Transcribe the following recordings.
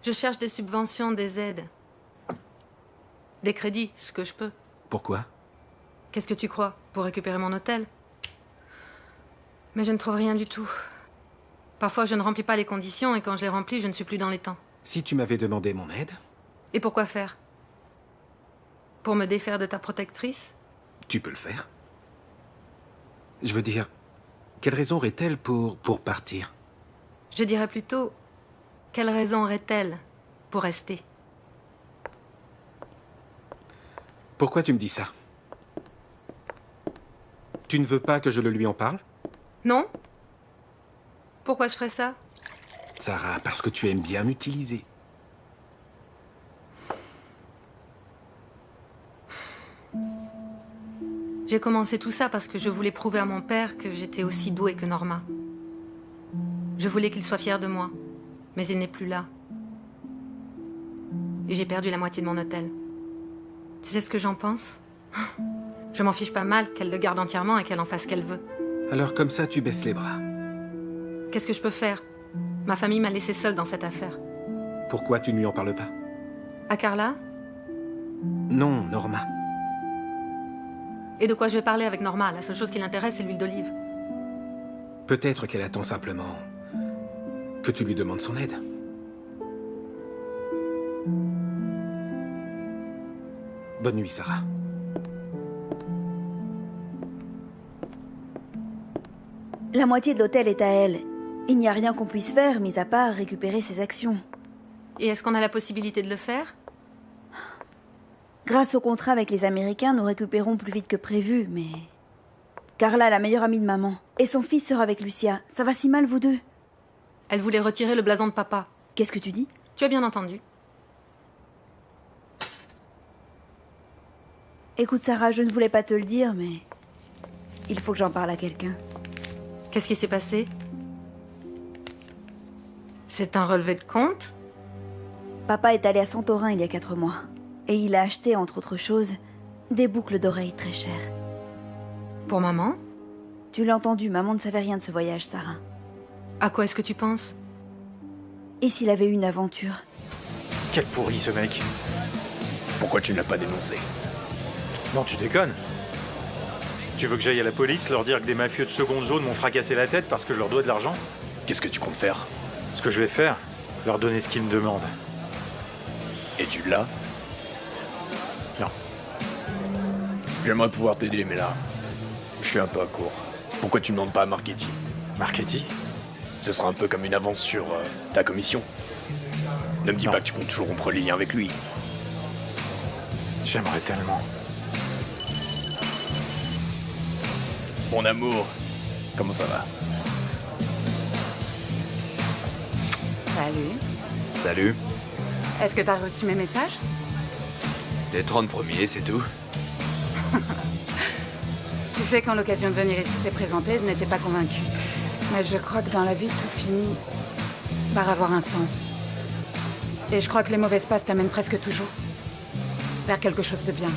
Je cherche des subventions, des aides. Des crédits, ce que je peux. Pourquoi? Qu'est-ce que tu crois? Pour récupérer mon hôtel? Mais je ne trouve rien du tout. Parfois, je ne remplis pas les conditions et quand je les remplis, je ne suis plus dans les temps. Si tu m'avais demandé mon aide... Et pourquoi faire? Pour me défaire de ta protectrice? Tu peux le faire. Je veux dire, quelle raison aurait-elle pour partir? Je dirais plutôt, quelle raison aurait-elle pour rester? Pourquoi tu me dis ça? Tu ne veux pas que je le lui en parle? Non? Pourquoi je ferais ça? Sarah, parce que tu aimes bien m'utiliser. J'ai commencé tout ça parce que je voulais prouver à mon père que j'étais aussi douée que Norma. Je voulais qu'il soit fier de moi, mais il n'est plus là. Et j'ai perdu la moitié de mon hôtel. Tu sais ce que j'en pense? Je m'en fiche pas mal qu'elle le garde entièrement et qu'elle en fasse ce qu'elle veut. Alors comme ça, tu baisses les bras. Qu'est-ce que je peux faire? Ma famille m'a laissée seule dans cette affaire. Pourquoi tu ne lui en parles pas? À Carla? Non, Norma. Et de quoi je vais parler avec Norma? La seule chose qui l'intéresse, c'est l'huile d'olive. Peut-être qu'elle attend simplement que tu lui demandes son aide. Bonne nuit, Sarah. La moitié de l'hôtel est à elle. Il n'y a rien qu'on puisse faire, mis à part récupérer ses actions. Et est-ce qu'on a la possibilité de le faire? Grâce au contrat avec les Américains, nous récupérons plus vite que prévu, mais... Carla est la meilleure amie de maman. Et son fils sera avec Lucia. Ça va si mal, vous deux? Elle voulait retirer le blason de papa. Qu'est-ce que tu dis? Tu as bien entendu. Écoute, Sarah, je ne voulais pas te le dire, mais... il faut que j'en parle à quelqu'un. Qu'est-ce qui s'est passé? C'est un relevé de compte? Papa est allé à Santorin il y a 4 mois. Et il a acheté, entre autres choses, des boucles d'oreilles très chères. Pour maman? Tu l'as entendu, maman ne savait rien de ce voyage, Sarah. À quoi est-ce que tu penses? Et s'il avait eu une aventure? Quel pourri ce mec. Pourquoi tu ne l'as pas dénoncé? Non, tu déconnes. Tu veux que j'aille à la police, leur dire que des mafieux de seconde zone m'ont fracassé la tête parce que je leur dois de l'argent? Qu'est-ce que tu comptes faire? Ce que je vais faire, leur donner ce qu'ils me demandent. Et tu l'as? Non. J'aimerais pouvoir t'aider, mais là, je suis un peu à court. Pourquoi tu ne demandes pas à Marchetti? Marchetti? Ce sera un peu comme une avance sur ta commission. Ne me dis Non. pas que tu comptes toujours rompre les liens avec lui. J'aimerais tellement. Mon amour, comment ça va? Salut. Salut. Est-ce que t'as reçu mes messages? Les 30 premiers, c'est tout. Tu sais, quand l'occasion de venir ici s'est présentée, je n'étais pas convaincue. Mais je crois que dans la vie, tout finit par avoir un sens. Et je crois que les mauvaises passes t'amènent presque toujours vers quelque chose de bien.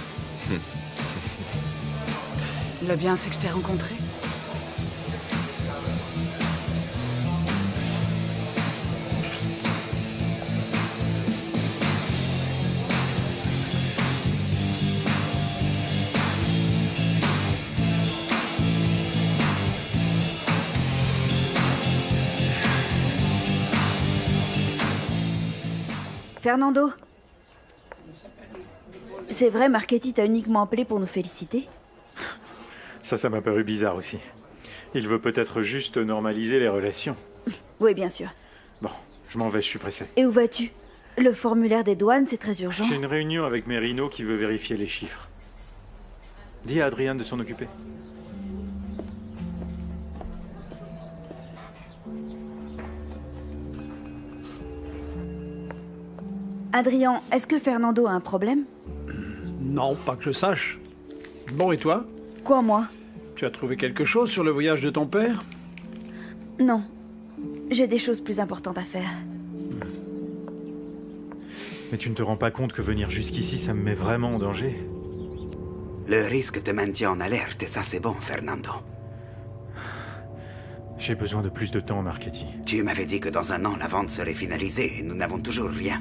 Le bien, c'est que je t'ai rencontré. Fernando? C'est vrai, Marchetti t'a uniquement appelé pour nous féliciter? Ça m'a paru bizarre aussi. Il veut peut-être juste normaliser les relations. Oui, bien sûr. Bon, je m'en vais, je suis pressé. Et où vas-tu? Le formulaire des douanes, c'est très urgent. J'ai une réunion avec Merino qui veut vérifier les chiffres. Dis à Adrien de s'en occuper. Adrien, est-ce que Fernando a un problème? Non, pas que je sache. Bon, et toi? Quoi, moi? Tu as trouvé quelque chose sur le voyage de ton père? Non. J'ai des choses plus importantes à faire. Mais tu ne te rends pas compte que venir jusqu'ici, ça me met vraiment en danger? Le risque te maintient en alerte et ça c'est bon, Fernando. J'ai besoin de plus de temps, Marchetti. Tu m'avais dit que dans un an, la vente serait finalisée et nous n'avons toujours rien.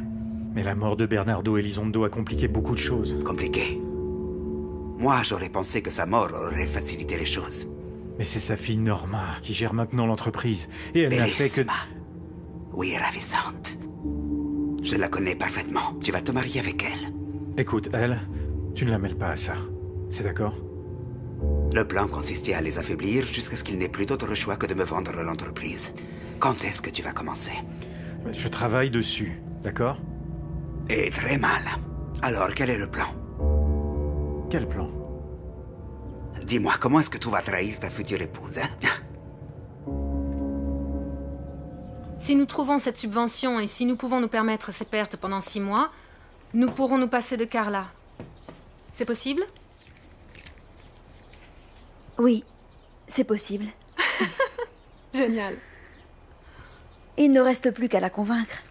Mais la mort de Bernardo Elizondo a compliqué beaucoup de choses. Compliqué. Moi, j'aurais pensé que sa mort aurait facilité les choses. Mais c'est sa fille Norma qui gère maintenant l'entreprise. Et elle n'a fait que... Bellissima. Oui, ravissante. Je la connais parfaitement. Tu vas te marier avec elle. Écoute, elle, tu ne la mêles pas à ça. C'est d'accord? Le plan consistait à les affaiblir jusqu'à ce qu'il n'ait plus d'autre choix que de me vendre l'entreprise. Quand est-ce que tu vas commencer? Je travaille dessus, d'accord? Et très mal. Alors, quel est le plan? Quel plan? Dis-moi, comment est-ce que tu vas trahir ta future épouse, hein? Si nous trouvons cette subvention et si nous pouvons nous permettre ces pertes pendant 6 mois, nous pourrons nous passer de Carla. C'est possible? Oui, c'est possible. Génial. Il ne reste plus qu'à la convaincre.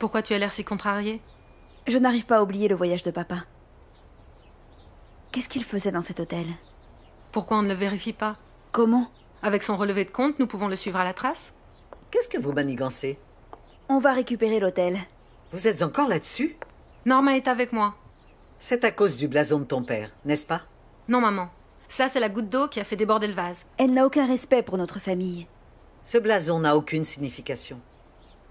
Pourquoi tu as l'air si contrarié? Je n'arrive pas à oublier le voyage de papa. Qu'est-ce qu'il faisait dans cet hôtel? Pourquoi on ne le vérifie pas? Comment? Avec son relevé de compte, nous pouvons le suivre à la trace? Qu'est-ce que vous manigancez? On va récupérer l'hôtel. Vous êtes encore là-dessus? Norma est avec moi. C'est à cause du blason de ton père, n'est-ce pas? Non, maman. Ça, c'est la goutte d'eau qui a fait déborder le vase. Elle n'a aucun respect pour notre famille. Ce blason n'a aucune signification.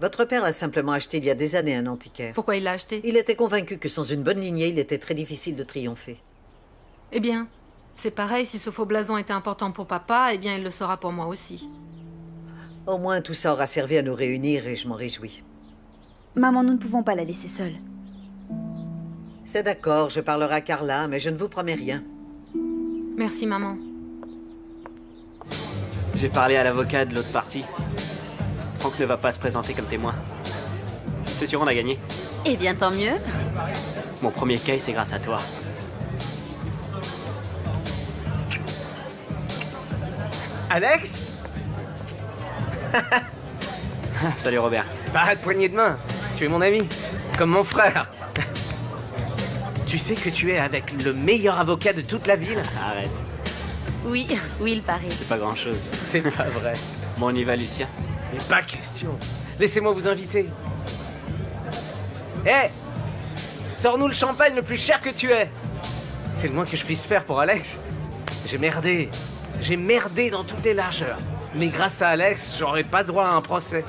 Votre père l'a simplement acheté il y a des années un antiquaire. Pourquoi il l'a acheté? Il était convaincu que sans une bonne lignée, il était très difficile de triompher. Eh bien, c'est pareil, si ce faux blason était important pour papa, eh bien il le sera pour moi aussi. Au moins, tout ça aura servi à nous réunir et je m'en réjouis. Maman, nous ne pouvons pas la laisser seule. C'est d'accord, je parlerai à Carla, mais je ne vous promets rien. Merci, maman. J'ai parlé à l'avocat de l'autre partie. Franck ne va pas se présenter comme témoin. C'est sûr, on a gagné. Eh bien, tant mieux. Mon premier case, c'est grâce à toi. Alex? Salut Robert. Pas de poignée de main. Tu es mon ami. Comme mon frère. Tu sais que tu es avec le meilleur avocat de toute la ville? Arrête. Oui, il paraît. C'est pas grand-chose. C'est pas vrai. Bon, on y va, Lucia? Mais pas question. Laissez-moi vous inviter. Hé! Sors-nous le champagne le plus cher que tu aies. C'est le moins que je puisse faire pour Alex. J'ai merdé. J'ai merdé dans toutes les largeurs. Mais grâce à Alex, j'aurais pas droit à un procès.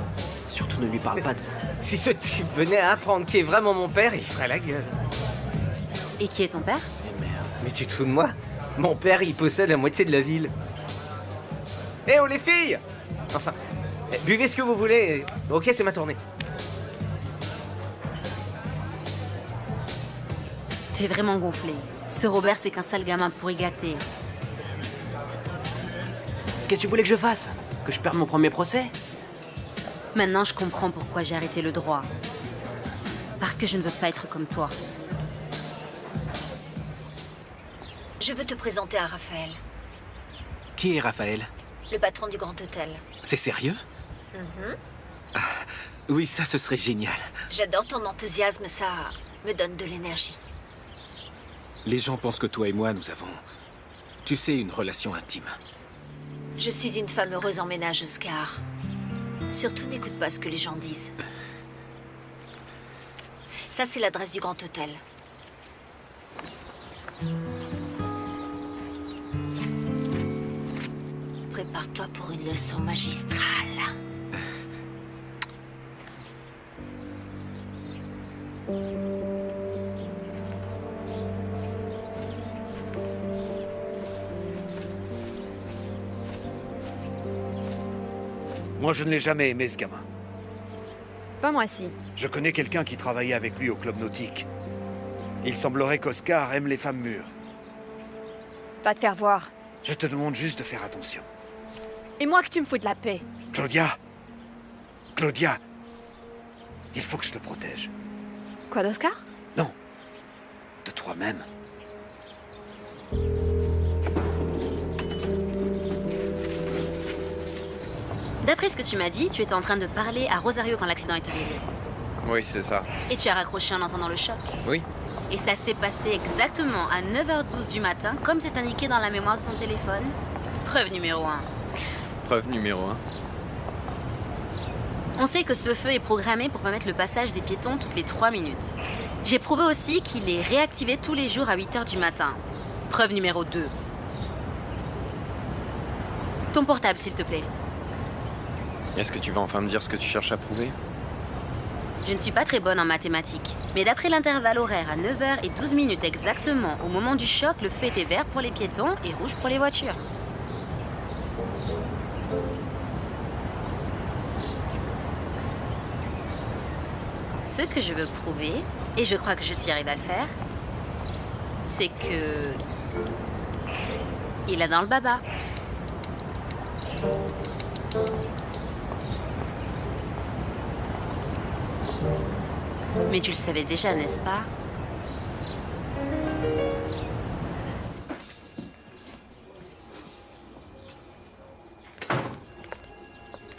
Surtout ne lui parle pas de... Si ce type venait à apprendre qui est vraiment mon père, il ferait la gueule. Et qui est ton père? Mais merde. Mais tu te fous de moi? Mon père, il possède la moitié de la ville. Eh oh les filles! Enfin, buvez ce que vous voulez. Ok, c'est ma tournée. Tu es vraiment gonflé. Ce Robert, c'est qu'un sale gamin pour y gâter. Qu'est-ce que tu voulais que je fasse? Que je perde mon premier procès? Maintenant, je comprends pourquoi j'ai arrêté le droit. Parce que je ne veux pas être comme toi. Je veux te présenter à Raphaël, Qui est Raphaël? le patron du Grand Hôtel. C'est sérieux? Oui, ça, ce serait génial. J'adore ton enthousiasme, ça me donne de l'énergie. Les gens pensent que toi et moi, nous avons, tu sais, une relation intime. Je suis une femme heureuse en ménage, Oscar. Surtout, n'écoute pas ce que les gens disent. Ça, c'est l'adresse du Grand Hôtel. Prépare-toi pour une leçon magistrale. Moi, je ne l'ai jamais aimé, ce gamin. Pas moi si. Je connais quelqu'un qui travaillait avec lui au club nautique. Il semblerait qu'Oscar aime les femmes mûres. Va te faire voir. Je te demande juste de faire attention. Et moi que tu me fous de la paix. Claudia! Claudia! Il faut que je te protège. Quoi, d'Oscar? Non. De toi-même. D'après ce que tu m'as dit, tu étais en train de parler à Rosario quand l'accident est arrivé. Oui, c'est ça. Et tu as raccroché en entendant le choc. Oui. Et ça s'est passé exactement à 9h12 du matin, comme c'est indiqué dans la mémoire de ton téléphone. Preuve numéro 1. Preuve numéro 1. On sait que ce feu est programmé pour permettre le passage des piétons toutes les 3 minutes. J'ai prouvé aussi qu'il est réactivé tous les jours à 8 h du matin. Preuve numéro 2. Ton portable, s'il te plaît. Est-ce que tu vas enfin me dire ce que tu cherches à prouver? Je ne suis pas très bonne en mathématiques, mais d'après l'intervalle horaire à 9 h et 12 minutes exactement, au moment du choc, le feu était vert pour les piétons et rouge pour les voitures. Ce que je veux prouver, et je crois que je suis arrivée à le faire, c'est que... il a dans le baba. Mais tu le savais déjà, n'est-ce pas?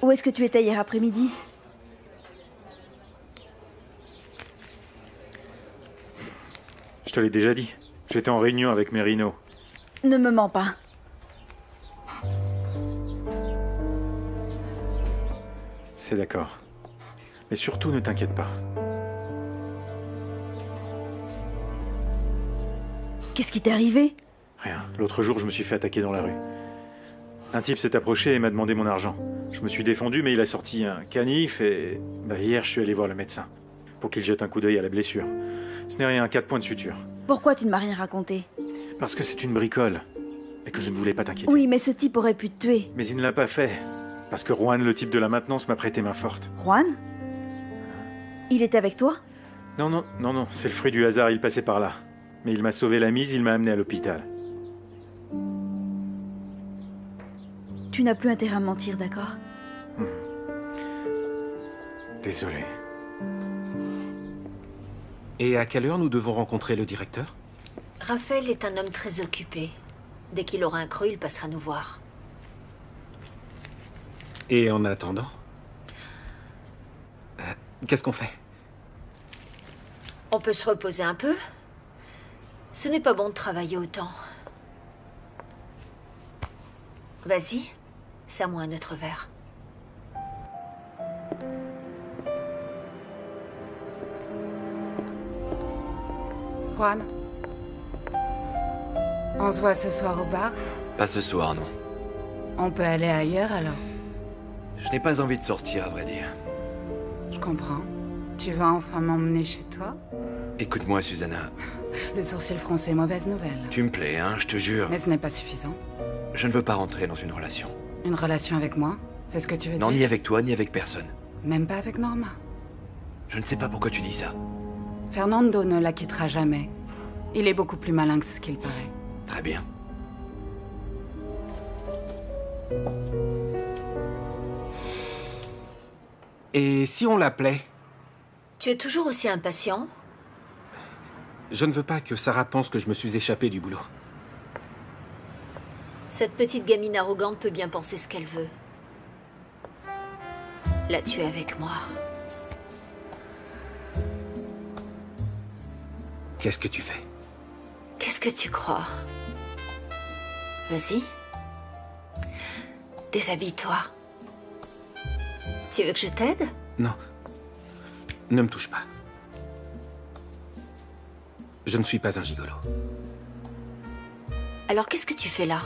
Où est-ce que tu étais hier après-midi? Je te l'ai déjà dit. J'étais en réunion avec Merino. Ne me mens pas. C'est d'accord. Mais surtout, ne t'inquiète pas. Qu'est-ce qui t'est arrivé? Rien. L'autre jour, je me suis fait attaquer dans la rue. Un type s'est approché et m'a demandé mon argent. Je me suis défendu, mais il a sorti un canif et... hier, je suis allé voir le médecin. Pour qu'il jette un coup d'œil à la blessure. Ce n'est rien, 4 points de suture. Pourquoi tu ne m'as rien raconté? Parce que c'est une bricole. Et que je ne voulais pas t'inquiéter. Oui, mais ce type aurait pu te tuer. Mais il ne l'a pas fait. Parce que Juan, le type de la maintenance, m'a prêté main forte. Juan? Il était avec toi? Non, c'est le fruit du hasard, il passait par là. Mais il m'a sauvé la mise, il m'a amené à l'hôpital. Tu n'as plus intérêt à mentir, d'accord? Désolé. Et à quelle heure nous devons rencontrer le directeur? Raphaël est un homme très occupé. Dès qu'il aura un creux, il passera nous voir. Et en attendant, qu'est-ce qu'on fait? On peut se reposer un peu. Ce n'est pas bon de travailler autant. Vas-y, serre-moi un autre verre. Juan, on se voit ce soir au bar? Pas ce soir, non. On peut aller ailleurs alors? Je n'ai pas envie de sortir, à vrai dire. Je comprends. Tu vas enfin m'emmener chez toi? Écoute-moi, Susanna. Le sourcil froncé, mauvaise nouvelle. Tu me plais, hein, je te jure. Mais ce n'est pas suffisant. Je ne veux pas rentrer dans une relation. Une relation avec moi? C'est ce que tu veux dire? Non, ni avec toi, ni avec personne. Même pas avec Norma? Je ne sais pas pourquoi tu dis ça. Fernando ne la quittera jamais. Il est beaucoup plus malin que ce qu'il paraît. Très bien. Et si on l'appelait? Tu es toujours aussi impatient? Je ne veux pas que Sarah pense que je me suis échappé du boulot. Cette petite gamine arrogante peut bien penser ce qu'elle veut. Là, tu es avec moi. Qu'est-ce que tu fais? Qu'est-ce que tu crois? Vas-y. Déshabille-toi. Tu veux que je t'aide? Non. Ne me touche pas. Je ne suis pas un gigolo. Alors qu'est-ce que tu fais là?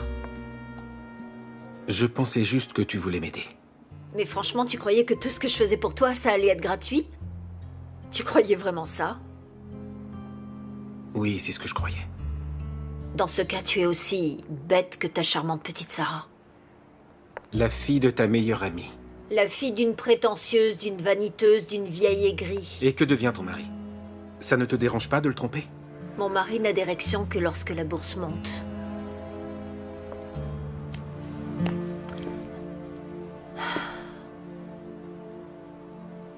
Je pensais juste que tu voulais m'aider. Mais franchement, tu croyais que tout ce que je faisais pour toi, ça allait être gratuit? Tu croyais vraiment ça? Oui, c'est ce que je croyais. Dans ce cas, tu es aussi bête que ta charmante petite Sarah. La fille de ta meilleure amie. La fille d'une prétentieuse, d'une vaniteuse, d'une vieille aigrie. Et que devient ton mari? Ça ne te dérange pas de le tromper? Mon mari n'a d'érection que lorsque la bourse monte.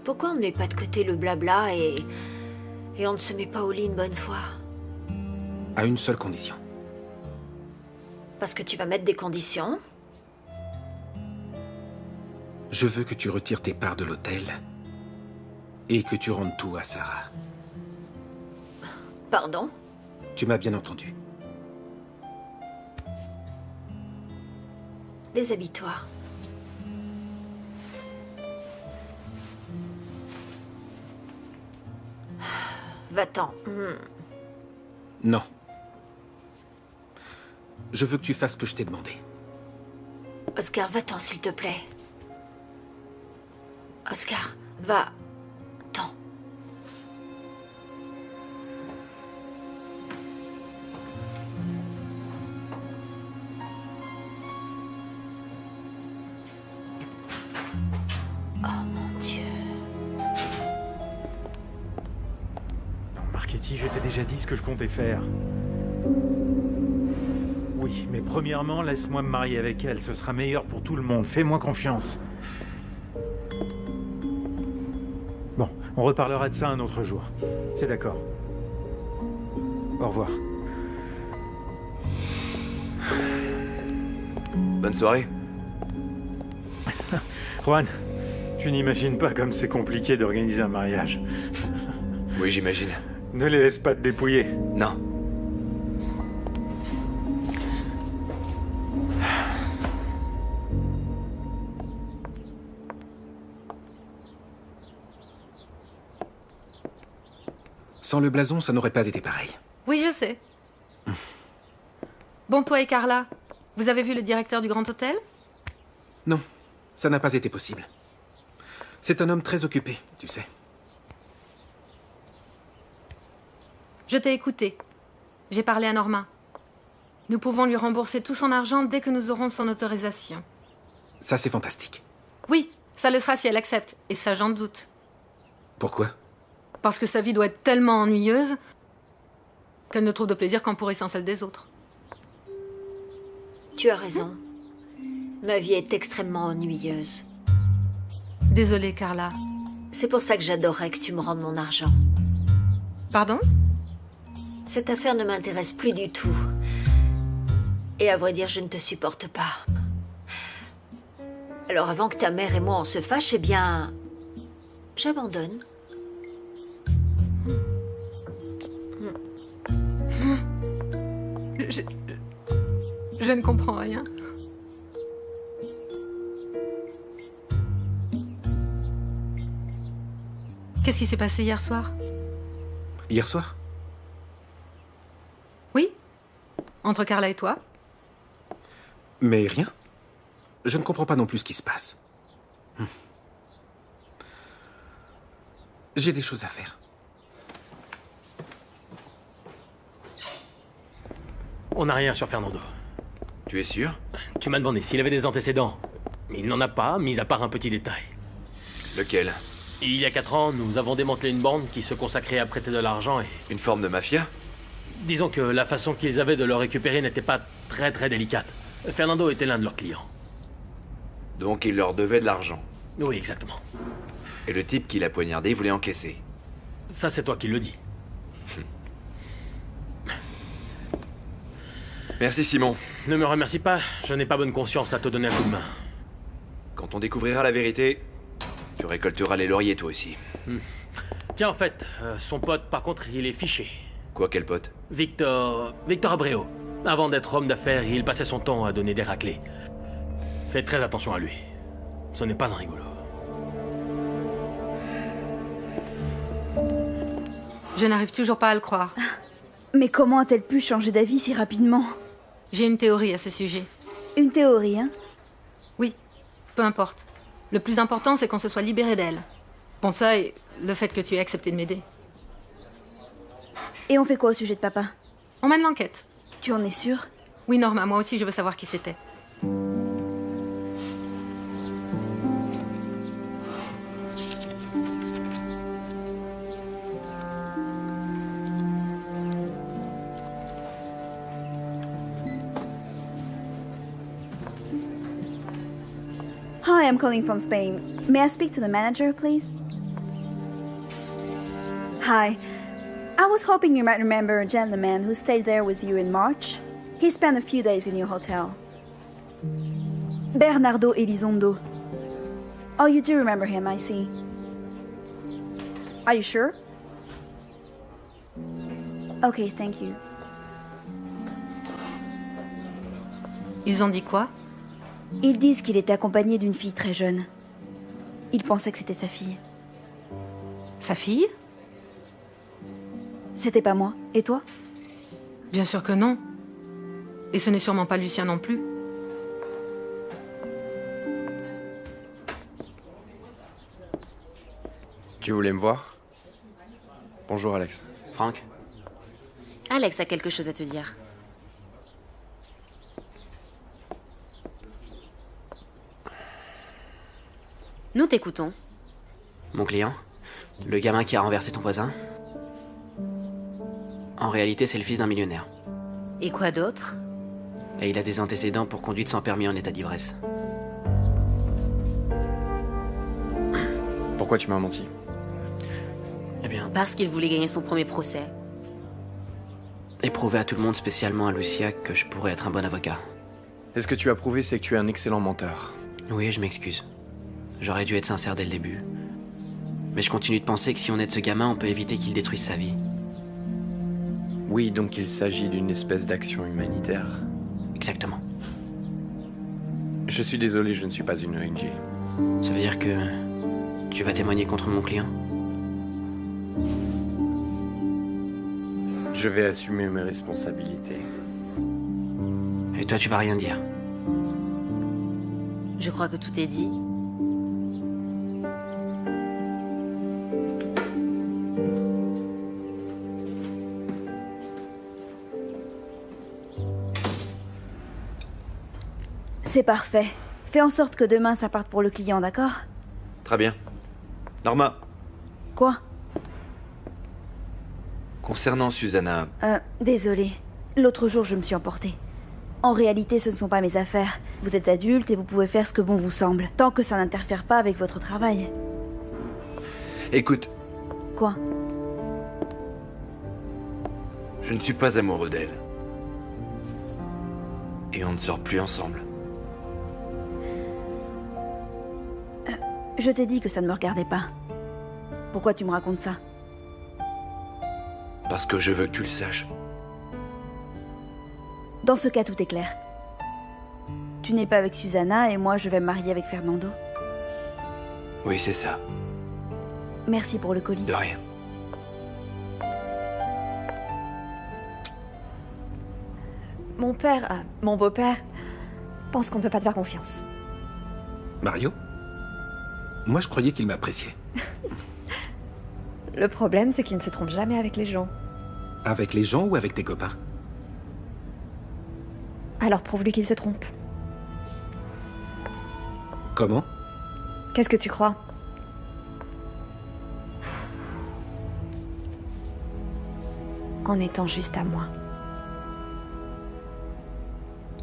Pourquoi on ne met pas de côté le blabla et on ne se met pas au lit une bonne fois? À une seule condition. Parce que tu vas mettre des conditions? Je veux que tu retires tes parts de l'hôtel et que tu rendes tout à Sarah. Pardon? Tu m'as bien entendu. Déshabille-toi. Va-t'en. Non. Je veux que tu fasses ce que je t'ai demandé. Oscar, va-t'en, s'il te plaît. Oscar, va-t'en. Oh mon Dieu. Non, Marchetti, je t'ai déjà dit ce que je comptais faire. Oui, mais premièrement, laisse-moi me marier avec elle. Ce sera meilleur pour tout le monde. Fais-moi confiance. Bon, on reparlera de ça un autre jour. C'est d'accord. Au revoir. Bonne soirée. Juan, tu n'imagines pas comme c'est compliqué d'organiser un mariage. Oui, j'imagine. Ne les laisse pas te dépouiller. Non. Sans le blason, ça n'aurait pas été pareil. Oui, je sais. Bon, toi et Carla, vous avez vu le directeur du Grand Hôtel? Non, ça n'a pas été possible. C'est un homme très occupé, tu sais. Je t'ai écouté. J'ai parlé à Norma. Nous pouvons lui rembourser tout son argent dès que nous aurons son autorisation. Ça, c'est fantastique. Oui, ça le sera si elle accepte, et ça j'en doute. Pourquoi? Parce que sa vie doit être tellement ennuyeuse qu'elle ne trouve de plaisir qu'en pourrissant celle des autres. Tu as raison. Ma vie est extrêmement ennuyeuse. Désolée, Carla. C'est pour ça que j'adorerais que tu me rendes mon argent. Pardon? Cette affaire ne m'intéresse plus du tout. Et à vrai dire, je ne te supporte pas. Alors avant que ta mère et moi on se fâche, eh bien... j'abandonne. Je ne comprends rien. Qu'est-ce qui s'est passé hier soir? Hier soir? Oui. Entre Carla et toi? Mais rien. Je ne comprends pas non plus ce qui se passe. J'ai des choses à faire. On n'a rien sur Fernando. Tu es sûr? Tu m'as demandé s'il avait des antécédents. Il n'en a pas, mis à part un petit détail. Lequel? Il y a 4 ans, nous avons démantelé une bande qui se consacrait à prêter de l'argent et... Une forme de mafia? Disons que la façon qu'ils avaient de le récupérer n'était pas très délicate. Fernando était l'un de leurs clients. Donc il leur devait de l'argent? Oui, exactement. Et le type qui l'a poignardé voulait encaisser? Ça, c'est toi qui le dis. Merci, Simon. Ne me remercie pas, je n'ai pas bonne conscience à te donner un coup de main. Quand on découvrira la vérité, tu récolteras les lauriers toi aussi. Tiens, en fait, son pote, par contre, il est fiché. Quoi, quel pote? Victor Abreu. Avant d'être homme d'affaires, il passait son temps à donner des raclés. Fais très attention à lui. Ce n'est pas un rigolo. Je n'arrive toujours pas à le croire. Mais comment a-t-elle pu changer d'avis si rapidement? J'ai une théorie à ce sujet. Une théorie, hein? Oui, peu importe. Le plus important, c'est qu'on se soit libéré d'elle. Bon, ça et le fait que tu aies accepté de m'aider. Et on fait quoi au sujet de papa? On mène l'enquête. Tu en es sûre? Oui, Norma, moi aussi je veux savoir qui c'était. Hi, I'm calling from Spain. May I speak to the manager, please? Hi. I was hoping you might remember a gentleman who stayed there with you in March. He spent a few days in your hotel. Bernardo Elizondo. Oh, you do remember him, I see. Are you sure? Okay, thank you. Ils ont dit quoi? Ils disent qu'il était accompagné d'une fille très jeune. Il pensait que c'était sa fille. Sa fille? C'était pas moi. Et toi? Bien sûr que non. Et ce n'est sûrement pas Lucien non plus. Tu voulais me voir? Bonjour Alex. Franck? Alex a quelque chose à te dire. Nous t'écoutons. Mon client? Le gamin qui a renversé ton voisin? En réalité, c'est le fils d'un millionnaire. Et quoi d'autre? Et il a des antécédents pour conduite sans permis en état d'ivresse. Pourquoi tu m'as menti? Eh bien, Parce qu'il voulait gagner son premier procès. et prouver à tout le monde, spécialement à Lucia, que je pourrais être un bon avocat. Et ce que tu as prouvé, c'est que tu es un excellent menteur. Oui, je m'excuse. J'aurais dû être sincère dès le début. Mais je continue de penser que si on aide ce gamin, on peut éviter qu'il détruise sa vie. Oui, donc il s'agit d'une espèce d'action humanitaire. Exactement. Je suis désolé, je ne suis pas une ONG. Ça veut dire que tu vas témoigner contre mon client? Je vais assumer mes responsabilités. Et toi, tu vas rien dire? Je crois que tout est dit. C'est parfait. Fais en sorte que demain ça parte pour le client, d'accord? Très bien. Norma, Quoi? concernant Susanna, Désolée. L'autre jour, je me suis emportée. En réalité, ce ne sont pas mes affaires. Vous êtes adulte et vous pouvez faire ce que bon vous semble, tant que ça n'interfère pas avec votre travail. écoute, Quoi? je ne suis pas amoureux d'elle. Et on ne sort plus ensemble. Je t'ai dit que ça ne me regardait pas. Pourquoi tu me racontes ça? Parce que je veux que tu le saches. Dans ce cas, tout est clair. Tu n'es pas avec Susanna et moi, je vais me marier avec Fernando. Oui, c'est ça. Merci pour le colis. De rien. Mon beau-père, pense qu'on ne peut pas te faire confiance. Mario? Moi, je croyais qu'il m'appréciait. Le problème, c'est qu'il ne se trompe jamais avec les gens. Avec les gens ou avec tes copains? Alors prouve-lui qu'il se trompe. Comment? Qu'est-ce que tu crois? En étant juste à moi.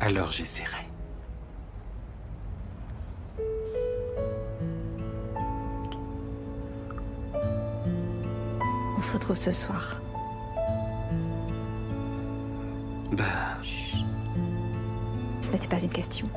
Alors j'essaierai. On se retrouve ce soir. Bah... Ce n'était pas une question.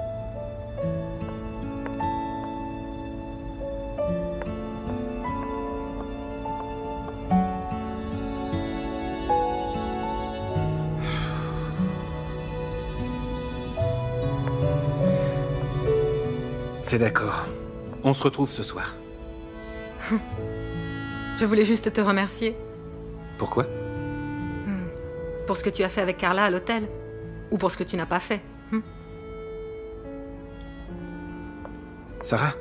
C'est d'accord. On se retrouve ce soir. Je voulais juste te remercier. Pourquoi? Pour ce que tu as fait avec Carla à l'hôtel. Ou pour ce que tu n'as pas fait. Sarah?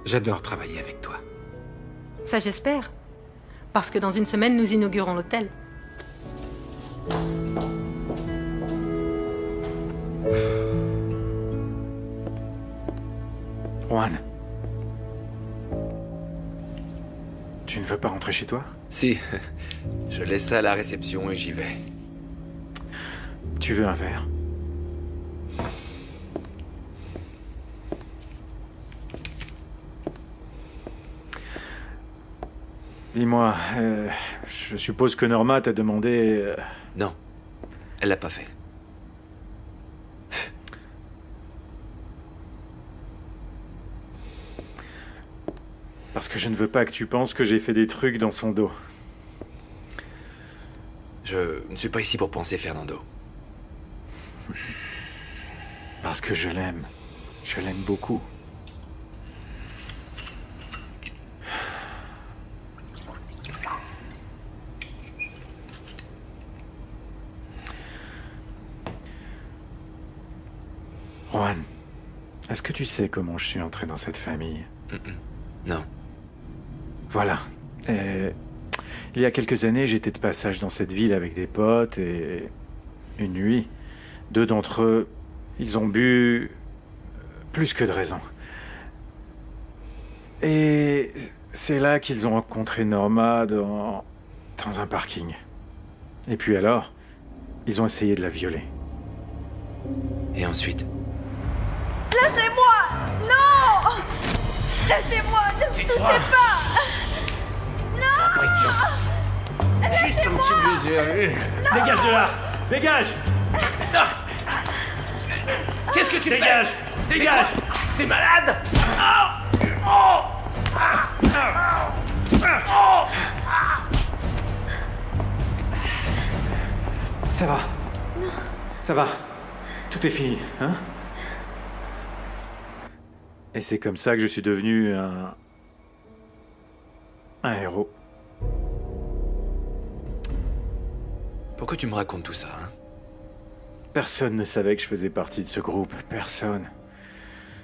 J'adore travailler avec toi. Ça, j'espère. Parce que dans une semaine, nous inaugurons l'hôtel. Juan. Tu ne veux pas rentrer chez toi? Si. Je laisse ça à la réception et j'y vais. Tu veux un verre? Dis-moi, je suppose que Norma t'a demandé... Non, elle l'a pas fait. Parce que je ne veux pas que tu penses que j'ai fait des trucs dans son dos. Je ne suis pas ici pour penser, Fernando. Parce que je l'aime. Je l'aime beaucoup. Juan, est-ce que tu sais comment je suis entré dans cette famille? Non. Voilà. Il y a quelques années, j'étais de passage dans cette ville avec des potes et une nuit, 2 d'entre eux, ils ont bu plus que de raison. Et c'est là qu'ils ont rencontré Norma dans un parking. Et puis alors, ils ont essayé de la violer. Et ensuite? Lâchez-moi! Non! Lâchez-moi! Ne me touchez pas! Non! Juste un petit baiser. Dégage de là! Dégage! Qu'est-ce que tu Dégage! fais? Dégage! T'es malade? Ça va. Non. Ça va. Tout est fini, hein? Et c'est comme ça que je suis devenu un héros. Pourquoi tu me racontes tout ça, hein? Personne ne savait que je faisais partie de ce groupe. Personne.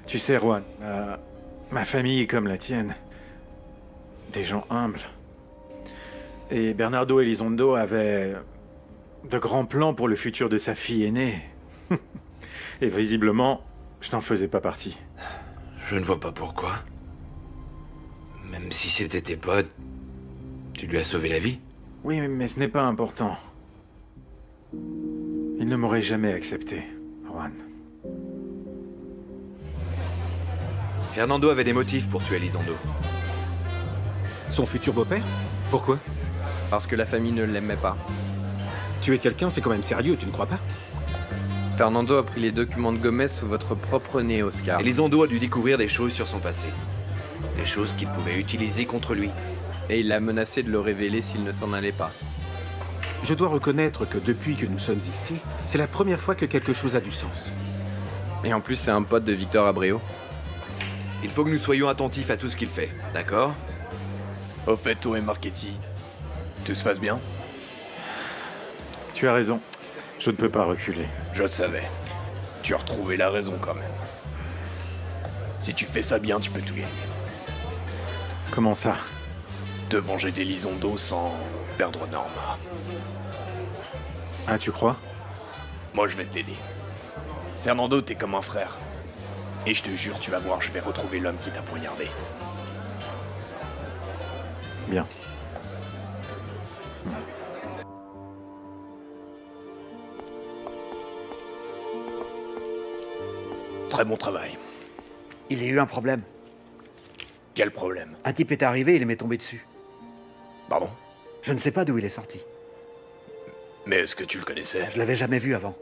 Tu sais, Juan, ma famille est comme la tienne. Des gens humbles. Et Bernardo Elizondo avait de grands plans pour le futur de sa fille aînée. Et visiblement, je n'en faisais pas partie. Je ne vois pas pourquoi. Même si c'était tes potes, tu lui as sauvé la vie. Oui, mais ce n'est pas important. Il ne m'aurait jamais accepté, Juan. Fernando avait des motifs pour tuer Elizondo. Son futur beau-père? Pourquoi? Parce que la famille ne l'aimait pas. Tuer quelqu'un, c'est quand même sérieux, tu ne crois pas? Fernando a pris les documents de Gomez sous votre propre nez, Oscar. Elizondo a dû découvrir des choses sur son passé. Des choses qu'il pouvait utiliser contre lui. Et il l'a menacé de le révéler s'il ne s'en allait pas. Je dois reconnaître que depuis que nous sommes ici, c'est la première fois que quelque chose a du sens. Et en plus, c'est un pote de Victor Abreu. Il faut que nous soyons attentifs à tout ce qu'il fait, d'accord? Au fait, toi et Marchetti, tout se passe bien? Tu as raison. Je ne peux pas reculer. Je le savais. Tu as retrouvé la raison quand même. Si tu fais ça bien, tu peux tout gagner. Comment ça? Te venger d'Elizondo sans perdre Norma. Ah, tu crois? Moi, je vais t'aider. Fernando, t'es comme un frère. Et je te jure, tu vas voir, je vais retrouver l'homme qui t'a poignardé. Bien. Très bon travail. Il y a eu un problème. Quel problème? Un type est arrivé, il m'est tombé dessus. Pardon? Je ne sais pas d'où il est sorti. Mais est-ce que tu le connaissais? Je l'avais jamais vu avant.